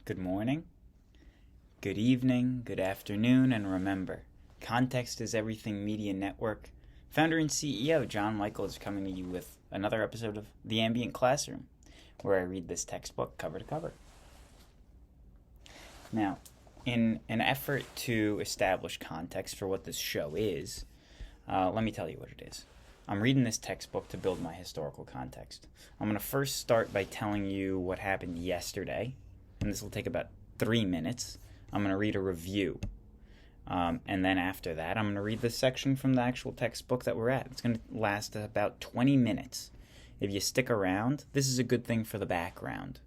good morning, good evening, good afternoon, and remember, Context is Everything Media Network. Founder and CEO John Michael is coming to you with another episode of The Ambient Classroom, where I read this textbook cover to cover. Now, in an effort to establish context for what this show is, let me tell you what it is. I'm reading this textbook to build my historical context. I'm going to first start by telling you what happened yesterday, and this will take about 3 minutes. I'm going to read a review, and then after that, I'm going to read the section from the actual textbook that we're at. It's going to last about 20 minutes. If you stick around, this is a good thing for the background.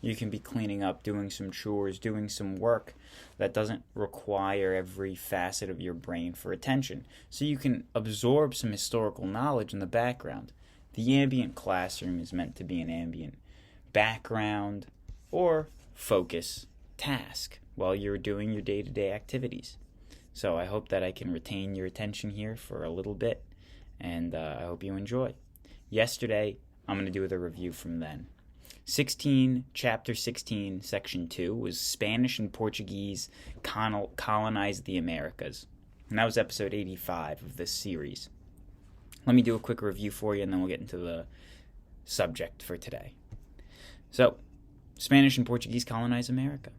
You can be cleaning up, doing some chores, doing some work that doesn't require every facet of your brain for attention. So you can absorb some historical knowledge in the background. The ambient classroom is meant to be an ambient background or focus task while you're doing your day-to-day activities. So I hope that I can retain your attention here for a little bit, and I hope you enjoy. Yesterday, I'm going to do the review from then. Chapter 16, Section 2 was Spanish and Portuguese colonized the Americas. And that was episode 85 of this series. Let me do a quick review for you, and then we'll get into the subject for today. So, Spanish and Portuguese colonized America.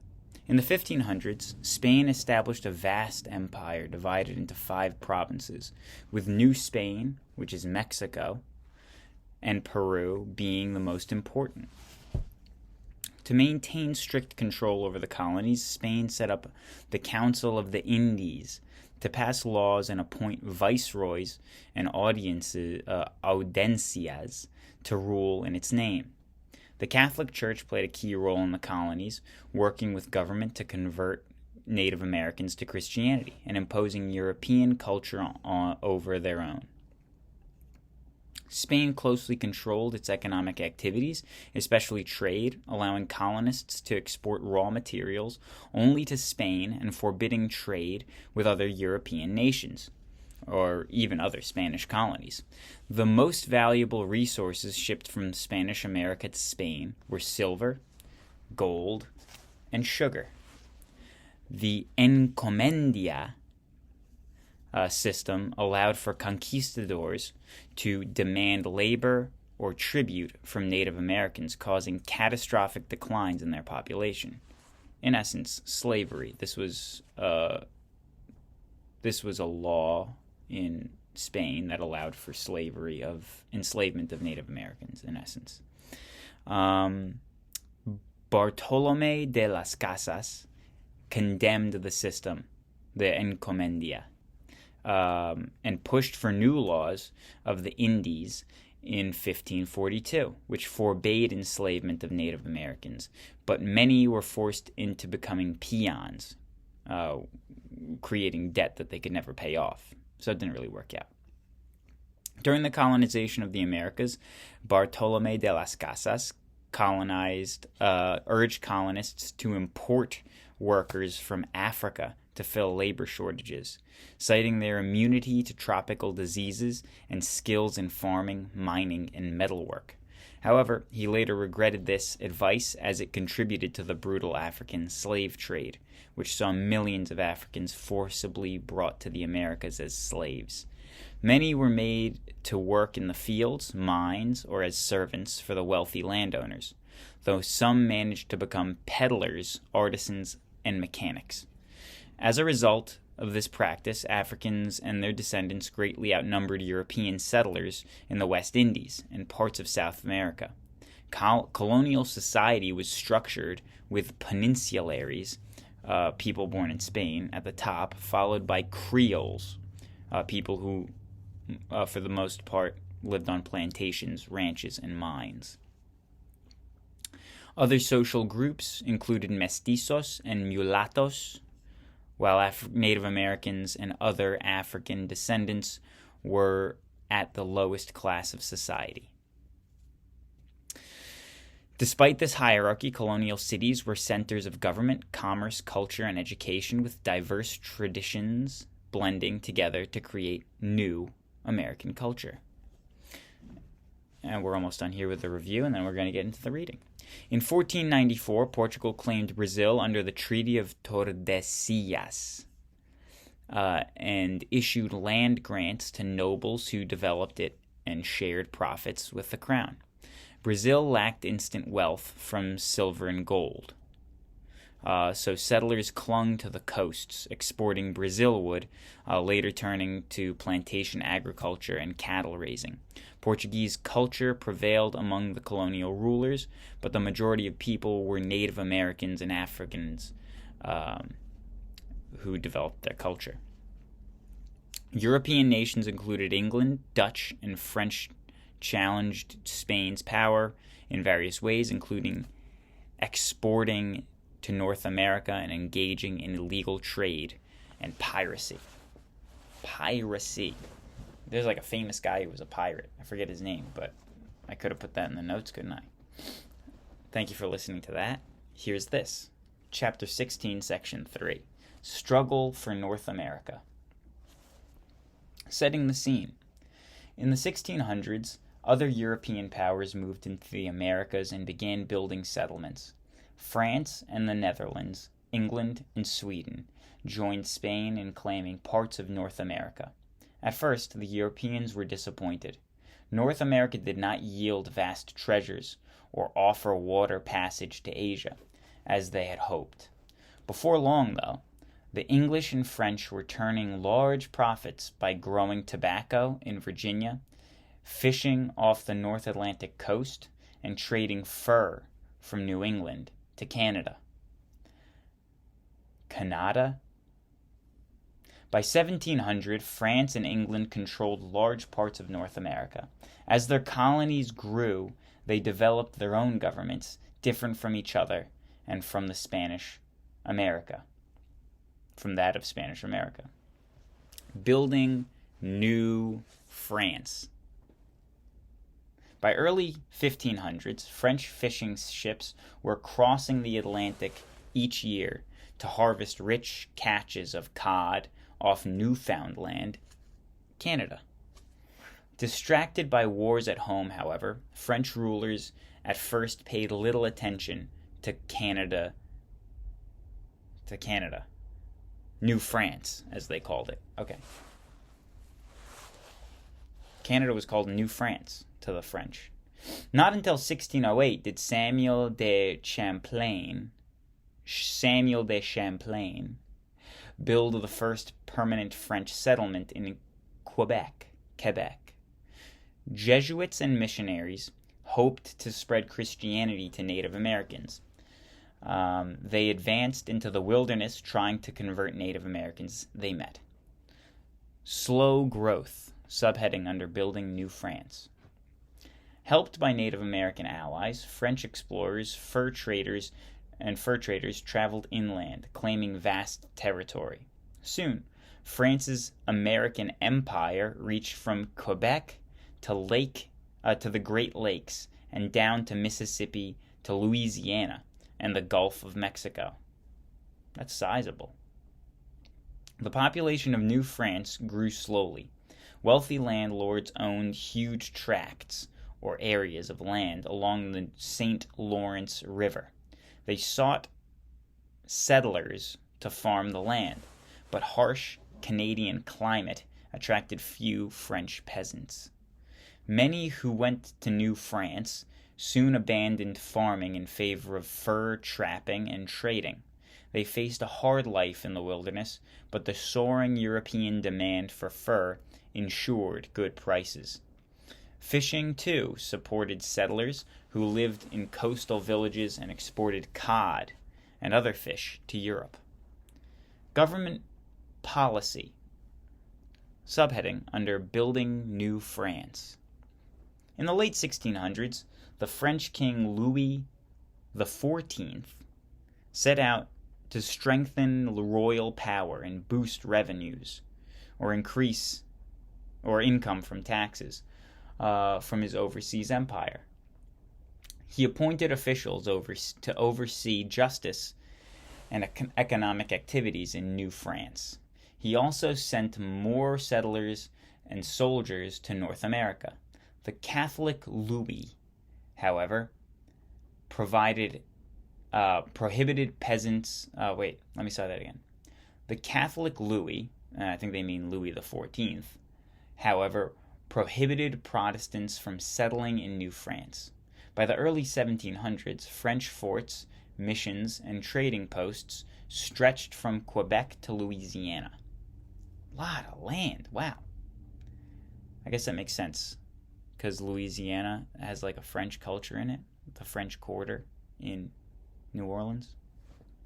In the 1500s, Spain established a vast empire divided into 5 provinces, with New Spain, which is Mexico, and Peru being the most important. To maintain strict control over the colonies, Spain set up the Council of the Indies to pass laws and appoint viceroys and audiencias to rule in its name. The Catholic Church played a key role in the colonies, working with government to convert Native Americans to Christianity and imposing European culture over their own. Spain closely controlled its economic activities, especially trade, allowing colonists to export raw materials only to Spain and forbidding trade with other European nations, or even other Spanish colonies. The most valuable resources shipped from Spanish America to Spain were silver, gold, and sugar. The encomienda system allowed for conquistadors to demand labor or tribute from Native Americans, causing catastrophic declines in their population. In essence, slavery. This was a law in Spain that allowed for enslavement of Native Americans, in essence. Bartolomé de las Casas condemned the system, the encomienda, and pushed for new laws of the Indies in 1542, which forbade enslavement of Native Americans, but many were forced into becoming peons, creating debt that they could never pay off. So it didn't really work out. During the colonization of the Americas, Bartolomé de las Casas urged colonists to import workers from Africa to fill labor shortages, citing their immunity to tropical diseases and skills in farming, mining, and metalwork. However, he later regretted this advice as it contributed to the brutal African slave trade, which saw millions of Africans forcibly brought to the Americas as slaves. Many were made to work in the fields, mines, or as servants for the wealthy landowners, though some managed to become peddlers, artisans, and mechanics. As a result of this practice, Africans and their descendants greatly outnumbered European settlers in the West Indies and parts of South America. Colonial society was structured with peninsulares, people born in Spain, at the top, followed by Creoles, people who, for the most part, lived on plantations, ranches, and mines. Other social groups included mestizos and mulattos, while Native Americans and other African descendants were at the lowest class of society. Despite this hierarchy, colonial cities were centers of government, commerce, culture, and education, with diverse traditions blending together to create new American culture. And we're almost done here with the review, and then we're going to get into the reading. In 1494, Portugal claimed Brazil under the Treaty of Tordesillas and issued land grants to nobles who developed it and shared profits with the crown. Brazil lacked instant wealth from silver and gold. So settlers clung to the coasts, exporting Brazil wood, later turning to plantation agriculture and cattle raising. Portuguese culture prevailed among the colonial rulers, but the majority of people were Native Americans and Africans who developed their culture. European nations included England, Dutch, and French challenged Spain's power in various ways, including exporting to North America and engaging in illegal trade and piracy. Piracy. There's like a famous guy who was a pirate. I forget his name, but I could have put that in the notes, couldn't I? Thank you for listening to that. Here's this. Chapter 16, Section 3. Struggle for North America. Setting the scene. In the 1600s, other European powers moved into the Americas and began building settlements. France and the Netherlands, England and Sweden joined Spain in claiming parts of North America. At first, the Europeans were disappointed. North America did not yield vast treasures or offer water passage to Asia, as they had hoped. Before long, though, the English and French were turning large profits by growing tobacco in Virginia, fishing off the North Atlantic coast, and trading fur from New England to Canada. Canada? By 1700, France and England controlled large parts of North America. As their colonies grew, they developed their own governments, different from each other and from that of Spanish America. Building New France. By early 1500s, French fishing ships were crossing the Atlantic each year to harvest rich catches of cod off Newfoundland, Canada. Distracted by wars at home, however, French rulers at first paid little attention to Canada. New France, as they called it. Okay. Canada was called New France to the French. Not until 1608 did Samuel de Champlain build the first permanent French settlement in Quebec. Jesuits and missionaries hoped to spread Christianity to Native Americans. They advanced into the wilderness trying to convert Native Americans they met. Slow growth, subheading under Building New France. Helped by Native American allies, French explorers, fur traders traveled inland, claiming vast territory. Soon, France's American Empire reached from Quebec to the Great Lakes and down to Mississippi to Louisiana and the Gulf of Mexico. That's sizable. The population of New France grew slowly. Wealthy landlords owned huge tracts or areas of land along the St. Lawrence River. They sought settlers to farm the land, but harsh Canadian climate attracted few French peasants. Many who went to New France soon abandoned farming in favor of fur trapping and trading. They faced a hard life in the wilderness, but the soaring European demand for fur ensured good prices. Fishing, too, supported settlers who lived in coastal villages and exported cod and other fish to Europe. Government policy. Subheading under Building New France. In the late 1600s, the French King Louis XIV set out to strengthen royal power and boost revenues or increase income from taxes from his overseas empire. He appointed officials to oversee justice and economic activities in New France. He also sent more settlers and soldiers to North America. The Catholic Louis, however, prohibited peasants. Wait, let me say that again. The Catholic Louis, and I think they mean Louis XIV, however, prohibited Protestants from settling in New France. By the early 1700s, French forts, missions, and trading posts stretched from Quebec to Louisiana. A lot of land, wow. I guess that makes sense, because Louisiana has like a French culture in it, the French Quarter in New Orleans,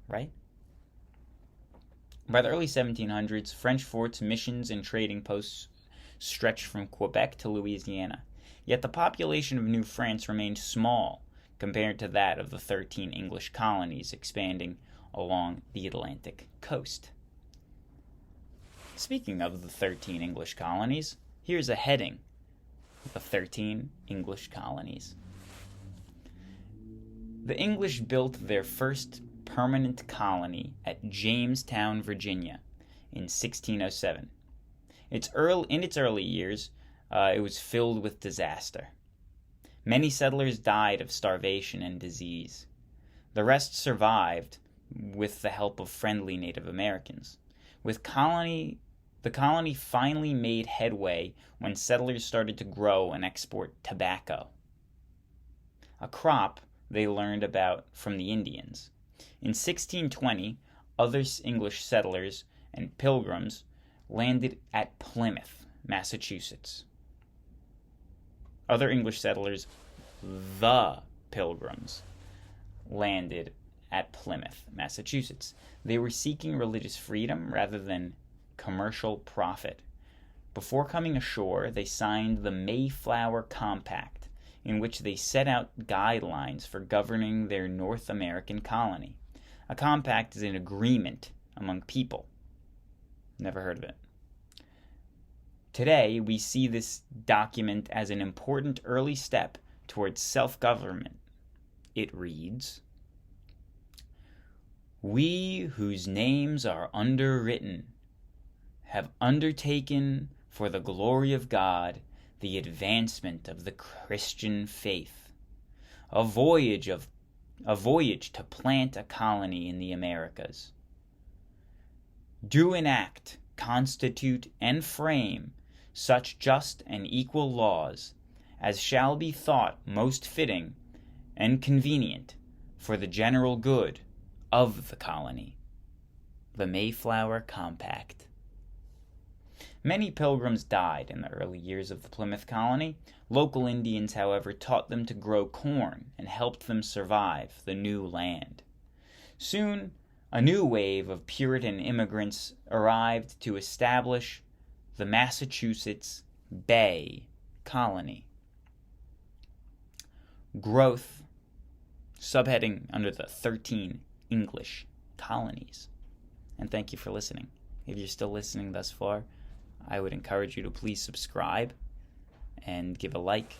right? By the early 1700s, French forts, missions, and trading posts stretched from Quebec to Louisiana. Yet the population of New France remained small compared to that of the 13 English colonies expanding along the Atlantic coast. Speaking of the 13 English colonies, here's a heading: the 13 English colonies. The English built their first permanent colony at Jamestown, Virginia, in 1607. In its early years, it was filled with disaster. Many settlers died of starvation and disease. The rest survived with the help of friendly Native Americans. The colony finally made headway when settlers started to grow and export tobacco, a crop they learned about from the Indians. In 1620, other English settlers and Pilgrims landed at Plymouth, Massachusetts. Other English settlers, the Pilgrims, landed at Plymouth, Massachusetts. They were seeking religious freedom rather than commercial profit. Before coming ashore, they signed the Mayflower Compact, in which they set out guidelines for governing their North American colony. A compact is an agreement among people. Never heard of it. Today, we see this document as an important early step towards self-government. It reads, "We whose names are underwritten have undertaken for the glory of God the advancement of the Christian faith, a voyage to plant a colony in the Americas. Do enact, constitute, and frame such just and equal laws as shall be thought most fitting and convenient for the general good of the colony." The Mayflower Compact. Many Pilgrims died in the early years of the Plymouth colony. Local Indians, however, taught them to grow corn and helped them survive the new land. Soon, a new wave of Puritan immigrants arrived to establish the Massachusetts Bay Colony. Growth, subheading under the 13 English colonies. And thank you for listening. If you're still listening thus far, I would encourage you to please subscribe and give a like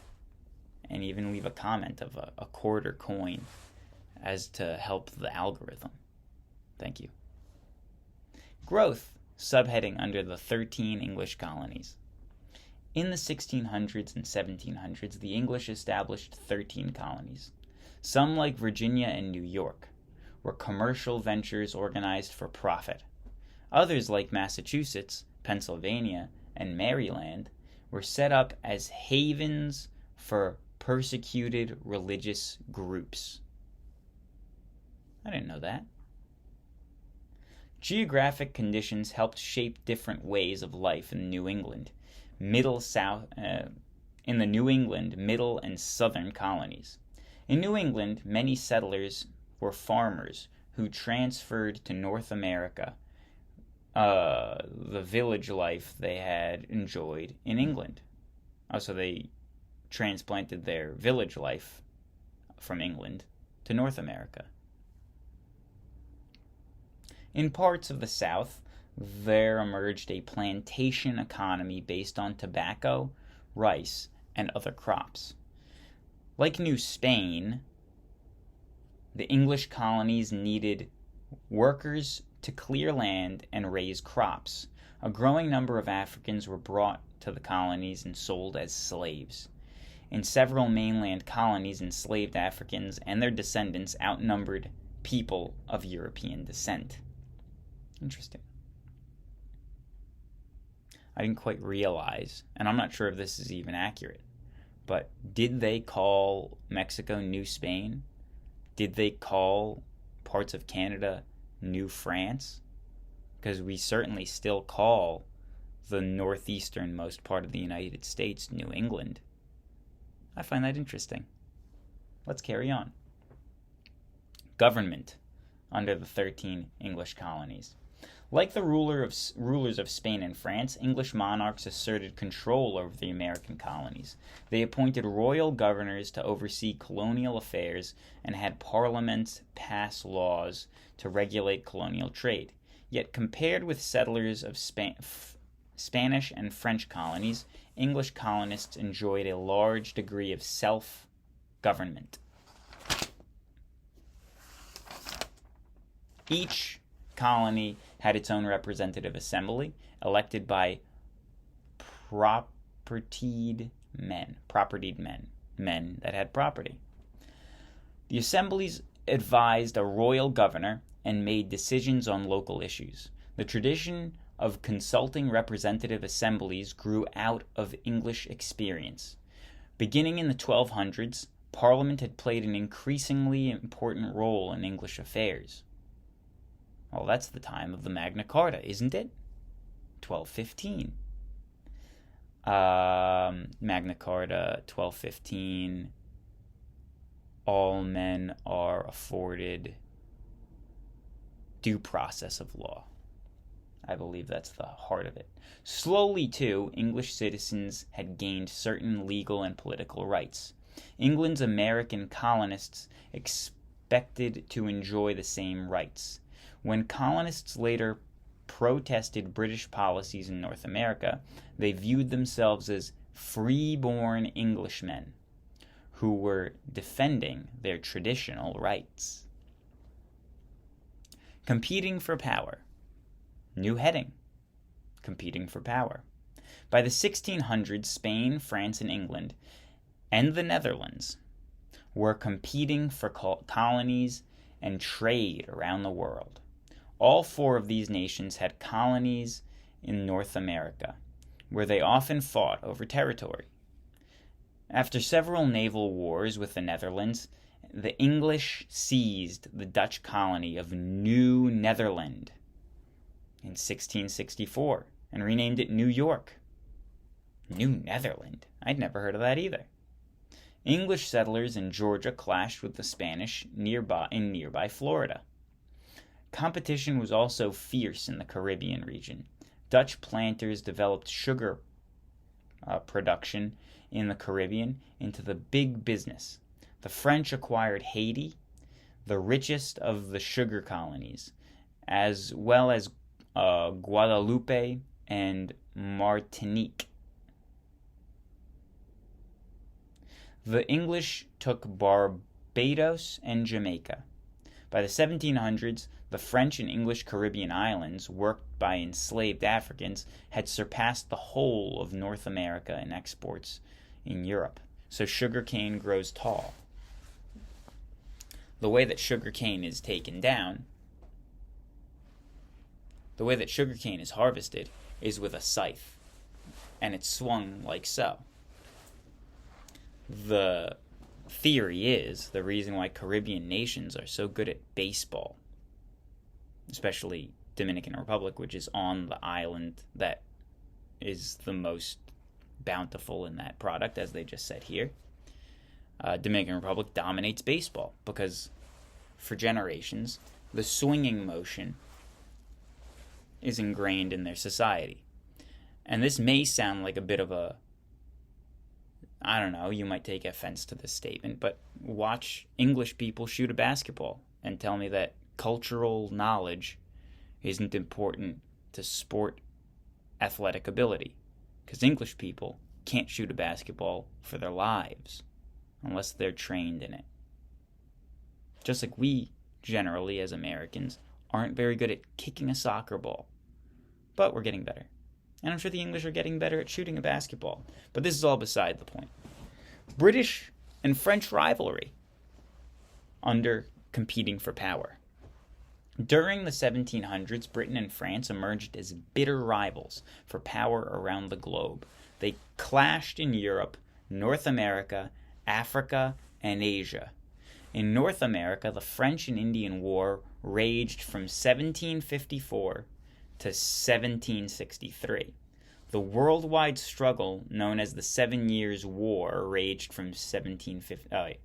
and even leave a comment of a quarter coin as to help the algorithm. Thank you. Growth, subheading under the 13 English colonies. In the 1600s and 1700s, the English established 13 colonies. Some, like Virginia and New York, were commercial ventures organized for profit. Others, like Massachusetts, Pennsylvania, and Maryland, were set up as havens for persecuted religious groups. I didn't know that. Geographic conditions helped shape different ways of life in New England, middle and southern colonies. In New England, many settlers were farmers who transferred to North America the village life they had enjoyed in England. So they transplanted their village life from England to North America. In parts of the South, there emerged a plantation economy based on tobacco, rice, and other crops. Like New Spain, the English colonies needed workers to clear land and raise crops. A growing number of Africans were brought to the colonies and sold as slaves. In several mainland colonies, enslaved Africans and their descendants outnumbered people of European descent. Interesting. I didn't quite realize, and I'm not sure if this is even accurate, but did they call Mexico New Spain? Did they call parts of Canada New France? Because we certainly still call the northeasternmost part of the United States New England. I find that interesting. Let's carry on. Government under the 13 English colonies. Like the rulers of Spain and France, English monarchs asserted control over the American colonies. They appointed royal governors to oversee colonial affairs and had parliaments pass laws to regulate colonial trade. Yet compared with settlers of Spanish and French colonies, English colonists enjoyed a large degree of self-government. Each colony had its own representative assembly, elected by propertied men that had property. The assemblies advised a royal governor and made decisions on local issues. The tradition of consulting representative assemblies grew out of English experience. Beginning in the 1200s, Parliament had played an increasingly important role in English affairs. Well, that's the time of the Magna Carta, isn't it? 1215. Magna Carta, 1215. All men are afforded due process of law. I believe that's the heart of it. Slowly, too, English citizens had gained certain legal and political rights. England's American colonists expected to enjoy the same rights. When colonists later protested British policies in North America, they viewed themselves as free-born Englishmen who were defending their traditional rights. Competing for power. New heading. Competing for power. By the 1600s, Spain, France, and England, and the Netherlands were competing for colonies and trade around the world. All four of these nations had colonies in North America, where they often fought over territory. After several naval wars with the Netherlands, the English seized the Dutch colony of New Netherland in 1664 and renamed it New York. New Netherland? I'd never heard of that either. English settlers in Georgia clashed with the Spanish in nearby Florida. Competition was also fierce in the Caribbean region. Dutch planters developed sugar production in the Caribbean into the big business. The French acquired Haiti, the richest of the sugar colonies, as well as Guadeloupe and Martinique. The English took Barbados and Jamaica. By the 1700s, the French and English Caribbean islands, worked by enslaved Africans, had surpassed the whole of North America in exports in Europe. So sugarcane grows tall. The way that sugarcane is taken down, the way that sugarcane is harvested is with a scythe, and it's swung like so. The theory is the reason why Caribbean nations are so good at baseball, especially Dominican Republic, which is on the island that is the most bountiful in that product, as they just said here. Dominican Republic dominates baseball because for generations the swinging motion is ingrained in their society. And this may sound like a bit of a, I don't know, you might take offense to this statement, but watch English people shoot a basketball and tell me that cultural knowledge isn't important to sport athletic ability, because English people can't shoot a basketball for their lives unless they're trained in it. Just like we, generally, as Americans, aren't very good at kicking a soccer ball. But we're getting better. And I'm sure the English are getting better at shooting a basketball. But this is all beside the point. British and French rivalry under competing for power. During the 1700s, Britain and France emerged as bitter rivals for power around the globe. They clashed in Europe, North America, Africa, and Asia. In North America, the French and Indian War raged from 1754 to 1763. The worldwide struggle known as the 7 Years' War raged from 1750.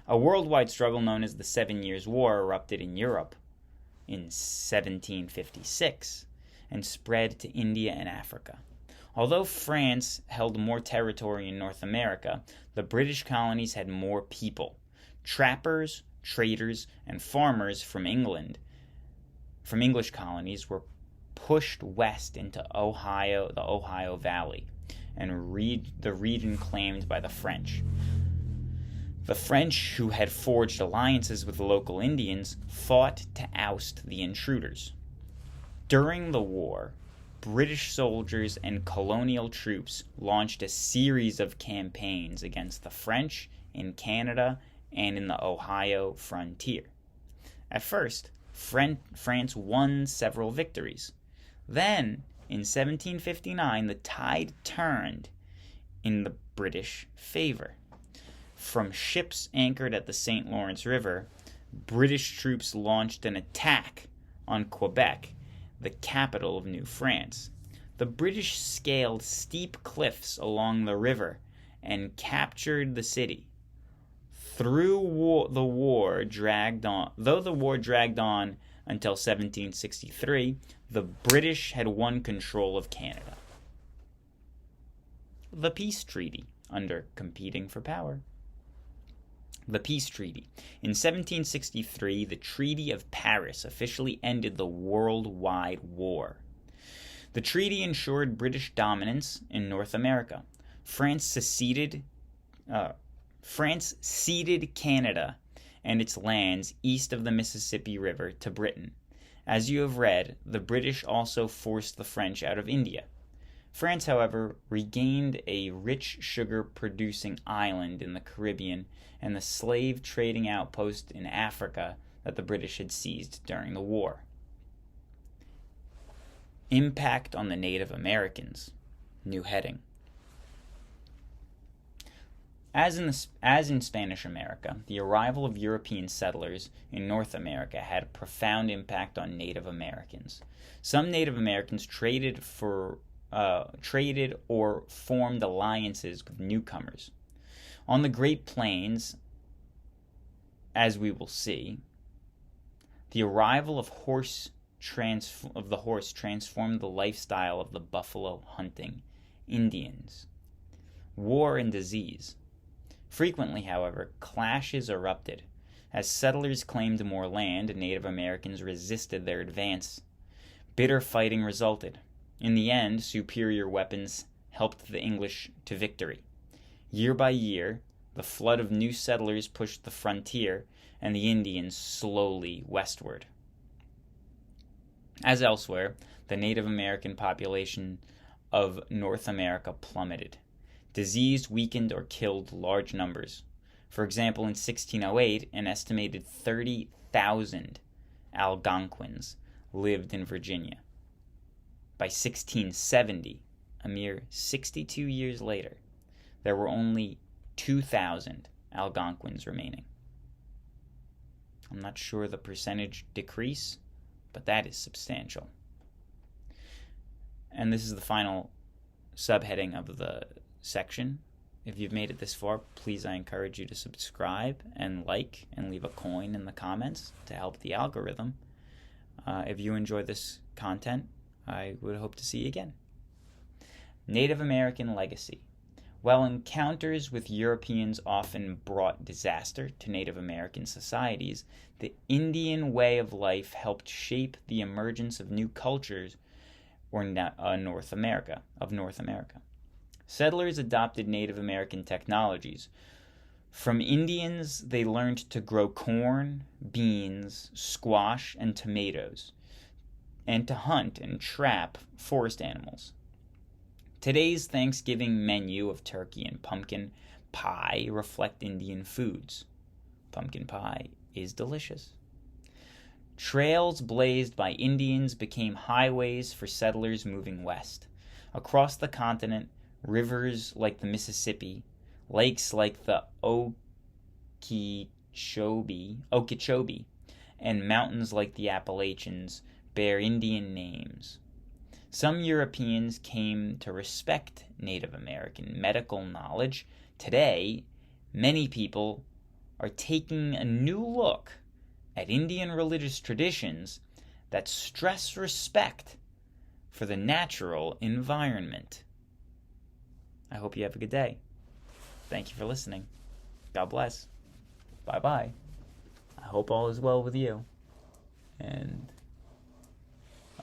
A worldwide struggle known as the 7 Years' War erupted in Europe in 1756 and spread to India and Africa. Although France held more territory in North America, the British colonies had more people. Trappers, traders, and farmers from English colonies were pushed west into the Ohio Valley, and the region claimed by the French. The French, who had forged alliances with the local Indians, fought to oust the intruders. During the war, British soldiers and colonial troops launched a series of campaigns against the French in Canada and in the Ohio frontier. At first, France won several victories. Then, in 1759, the tide turned in the British favor. From ships anchored at the St. Lawrence River, British troops launched an attack on Quebec, the capital of New France. The British scaled steep cliffs along the river and captured the city. Though the war dragged on until 1763, the British had won control of Canada. The Peace Treaty under competing for power. The Peace Treaty. In 1763, the Treaty of Paris officially ended the worldwide war. The treaty ensured British dominance in North America. France ceded Canada and its lands east of the Mississippi River to Britain. As you have read, the British also forced the French out of India. France, however, regained a rich sugar-producing island in the Caribbean and the slave trading outpost in Africa that the British had seized during the war. Impact on the Native Americans. New heading. As in Spanish America, the arrival of European settlers in North America had a profound impact on Native Americans. Some Native Americans traded or formed alliances with newcomers. On the Great Plains, as we will see, the arrival of the horse transformed the lifestyle of the buffalo hunting Indians. War and disease. Frequently, however, clashes erupted. As settlers claimed more land, Native Americans resisted their advance. Bitter fighting resulted. In the end, superior weapons helped the English to victory. Year by year, the flood of new settlers pushed the frontier and the Indians slowly westward. As elsewhere, the Native American population of North America plummeted. Disease weakened or killed large numbers. For example, in 1608, an estimated 30,000 Algonquins lived in Virginia. By 1670, a mere 62 years later, there were only 2,000 Algonquins remaining. I'm not sure the percentage decrease, but that is substantial. And this is the final subheading of the section. If you've made it this far, please, I encourage you to subscribe and like and leave a coin in the comments to help the algorithm. If you enjoy this content, I would hope to see you again. Native American legacy. While encounters with Europeans often brought disaster to Native American societies, the Indian way of life helped shape the emergence of new cultures North America. Settlers adopted Native American technologies. From Indians, they learned to grow corn, beans, squash, and tomatoes, and to hunt and trap forest animals. Today's Thanksgiving menu of turkey and pumpkin pie reflect Indian foods. Pumpkin pie is delicious. Trails blazed by Indians became highways for settlers moving west. Across the continent, rivers like the Mississippi, lakes like the Okeechobee, and mountains like the Appalachians bear Indian names. Some Europeans came to respect Native American medical knowledge. Today, many people are taking a new look at Indian religious traditions that stress respect for the natural environment. I hope you have a good day. Thank you for listening. God bless. Bye-bye. I hope all is well with you. And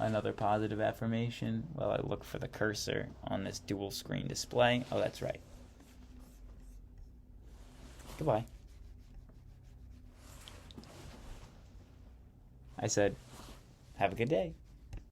another positive affirmation while I look for the cursor on this dual screen display. Oh, that's right. Goodbye. I said, have a good day.